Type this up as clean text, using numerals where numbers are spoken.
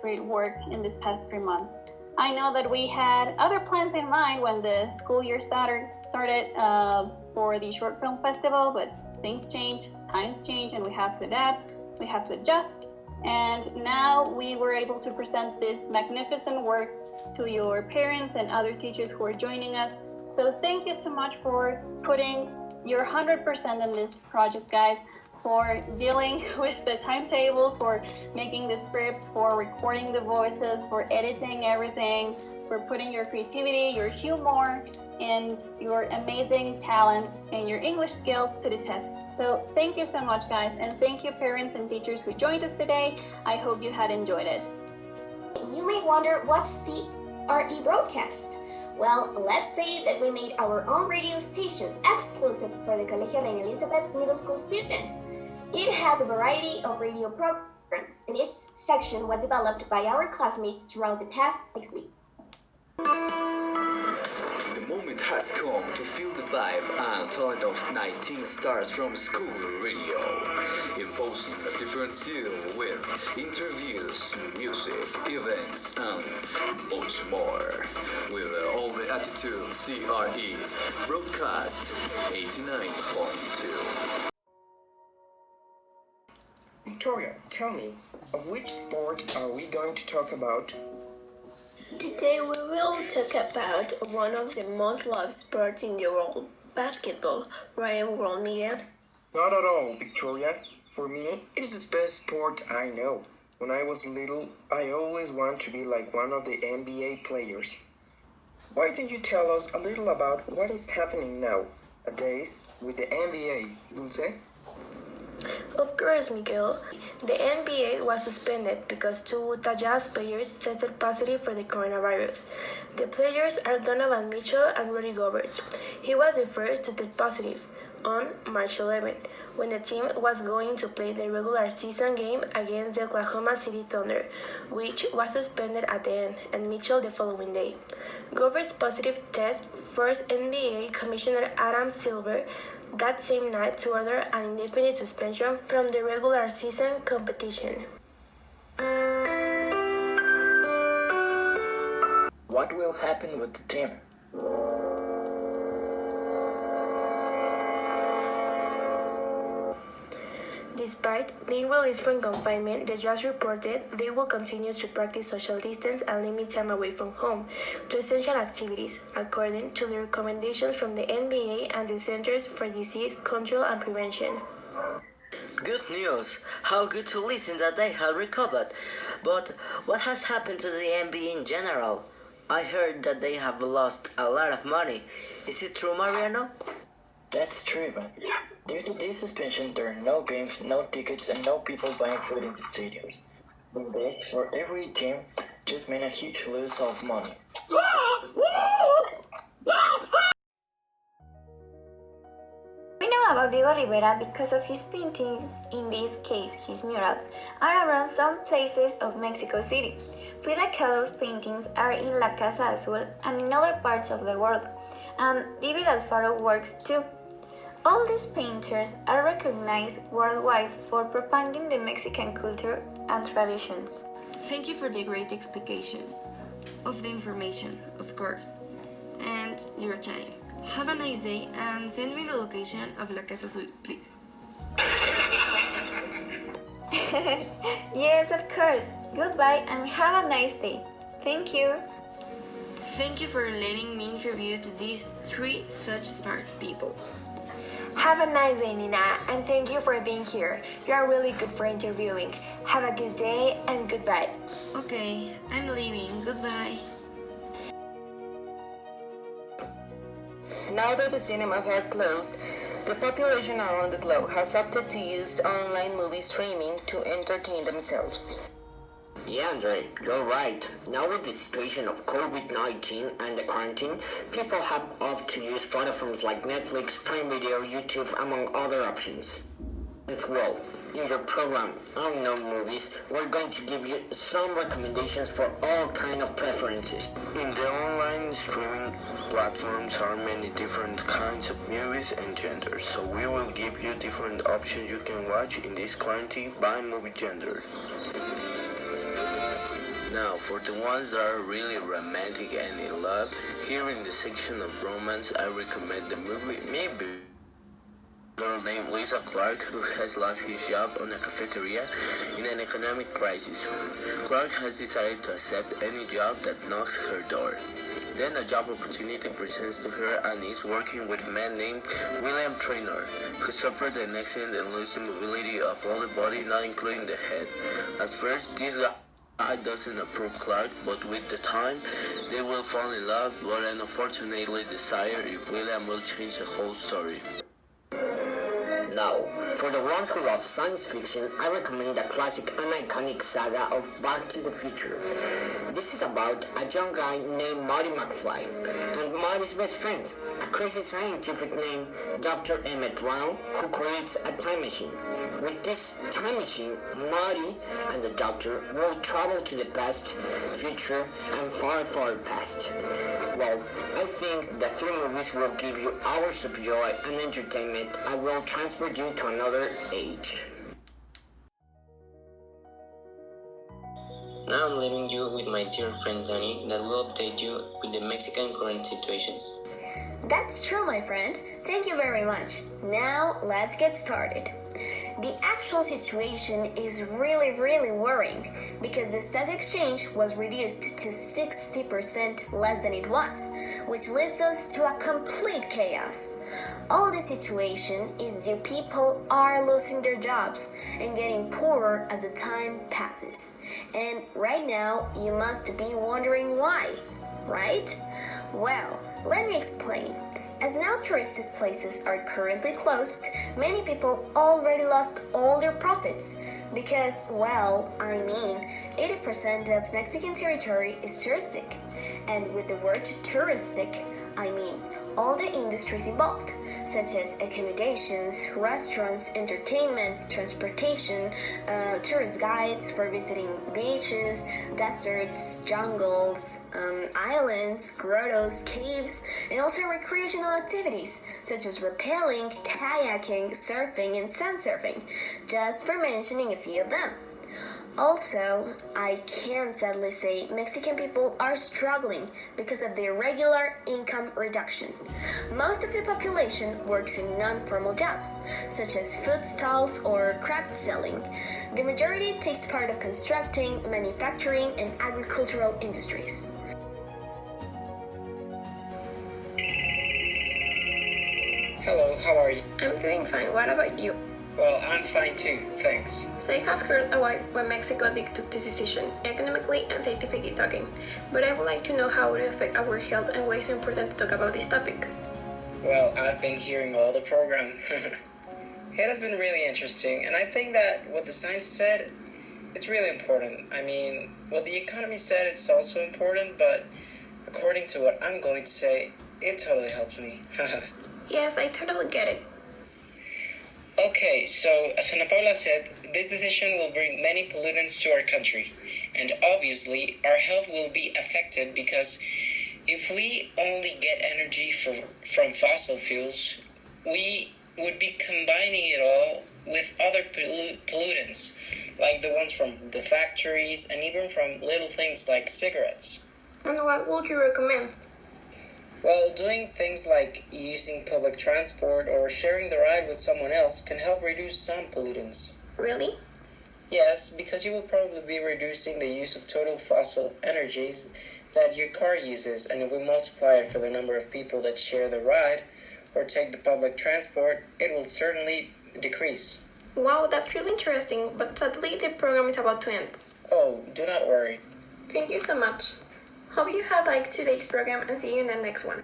great work in these past 3 months. I know that we had other plans in mind when the school year started for the short film festival, but things change, times change, and we have to adapt, we have to adjust. And now we were able to present these magnificent works to your parents and other teachers who are joining us. So thank you so much for putting your 100% in this project, guys, for dealing with the timetables, for making the scripts, for recording the voices, for editing everything, for putting your creativity, your humor, and your amazing talents and your English skills to the test. So thank you so much, guys, and thank you parents and teachers who joined us today. I hope you had enjoyed it. You may wonder what's CRE broadcast. Well, let's say that we made our own radio station exclusive for the Colegio Reina Elizabeth's middle school students. It has a variety of radio programs, and each section was developed by our classmates throughout the past 6 weeks. The moment has come to feel the vibe and talent of 19 stars from school radio, imposing a different style with interviews, music, events, and much more. With all the attitude, CRE broadcast 89.2. Victoria, tell me, of which sport are we going to talk about? Today we will talk about one of the most loved sports in the world, basketball. Right and wrong, Miguel? Not at all, Victoria. For me, it is the best sport I know. When I was little, I always wanted to be like one of the NBA players. Why don't you tell us a little about what is happening nowadays with the NBA, Dulce? Of course, Miguel. The NBA was suspended because two Utah Jazz players tested positive for the coronavirus. The players are Donovan Mitchell and Rudy Gobert. He was the first to test positive on March 11, when the team was going to play the regular season game against the Oklahoma City Thunder, which was suspended at the end, and Mitchell the following day. Gobert's positive test forced NBA Commissioner Adam Silver that same night to order an indefinite suspension from the regular season competition. What will happen with the team? Despite being released from confinement, the Jazz reported they will continue to practice social distance and limit time away from home to essential activities, according to the recommendations from the NBA and the Centers for Disease Control and Prevention. Good news! How good to listen that they have recovered. But what has happened to the NBA in general? I heard that they have lost a lot of money. Is it true, Mariano? That's true, but due to this suspension, there are no games, no tickets, and no people buying food in the stadiums. And this, for every team, just meant a huge loss of money. We know about Diego Rivera because of his paintings, in this case his murals, are around some places of Mexico City. Frida Kahlo's paintings are in La Casa Azul and in other parts of the world, and David Alfaro works too. All these painters are recognized worldwide for propagating the Mexican culture and traditions. Thank you for the great explication of the information, of course, and your time. Have a nice day and send me the location of La Casa Azul, please. Yes, of course. Goodbye and have a nice day. Thank you. Thank you for letting me interview to these three such smart people. Have a nice day, Nina, and thank you for being here. You are really good for interviewing. Have a good day and goodbye. Okay, I'm leaving. Goodbye. Now that the cinemas are closed, the population around the globe has opted to use online movie streaming to entertain themselves. Yeah, Andre, you're right. Now with the situation of COVID-19 and the quarantine, people have opted to use platforms like Netflix, Prime Video, YouTube, among other options. And well, in your program, Unknown Movies, we're going to give you some recommendations for all kind of preferences. In the online streaming platforms are many different kinds of movies and genders, so we will give you different options you can watch in this quarantine by movie gender. Now, for the ones that are really romantic and in love, here in the section of romance, I recommend the movie Maybe. A girl named Lisa Clark who has lost his job on a cafeteria in an economic crisis. Clark has decided to accept any job that knocks her door. Then a job opportunity presents to her and is working with a man named William Traynor, who suffered an accident and losing mobility of all the body, not including the head. At first, this guy doesn't approve Clark, but with the time, they will fall in love, but unfortunately desire if William will change the whole story. Now, for the ones who love science fiction, I recommend the classic and iconic saga of Back to the Future. This is about a young guy named Marty McFly and Marty's best friend, a crazy scientific named Dr. Emmett Brown, who creates a time machine. With this time machine, Marty and the Doctor will travel to the past, future, and far, far past. Well, I think the three movies will give you hours of joy and entertainment and will transport you to another age. Now I'm leaving you with my dear friend Danny that will update you with the Mexican current situations. That's true, my friend. Thank you very much. Now, let's get started. The actual situation is really worrying because the stock exchange was reduced to 60% less than it was, which leads us to a complete chaos. All this situation is due people are losing their jobs and getting poorer as the time passes. And right now, you must be wondering why, right? Well, let me explain. As now touristic places are currently closed, many people already lost all their profits because, 80% of Mexican territory is touristic. And with the word touristic, I mean all the industries involved, such as accommodations, restaurants, entertainment, transportation, tourist guides for visiting beaches, deserts, jungles, islands, grottos, caves, and also recreational activities, such as rappelling, kayaking, surfing, and sand surfing, just for mentioning a few of them. Also, I can sadly say Mexican people are struggling because of the irregular income reduction. Most of the population works in non-formal jobs, such as food stalls or craft selling. The majority takes part of constructing, manufacturing, and agricultural industries. Hello, how are you? I'm doing fine. What about you? Well, I'm fine too, thanks. So I have heard about why Mexico took this decision, economically and scientifically talking, but I would like to know how it will affect our health and why it's so important to talk about this topic. Well, I've been hearing all the program. It has been really interesting, and I think that what the science said, it's really important. I mean, what the economy said, it's also important, but according to what I'm going to say, it totally helps me. Yes, I totally get it. Okay, so as Ana Paula said, this decision will bring many pollutants to our country. And obviously, our health will be affected because if we only get energy from fossil fuels, we would be combining it all with other pollutants, like the ones from the factories and even from little things like cigarettes. And what would you recommend? Well, doing things like using public transport or sharing the ride with someone else can help reduce some pollutants. Really? Yes, because you will probably be reducing the use of total fossil energies that your car uses, and if we multiply it for the number of people that share the ride or take the public transport, it will certainly decrease. Wow, that's really interesting, but sadly the program is about to end. Oh, do not worry. Thank you so much. Hope you had liked today's program and see you in the next one.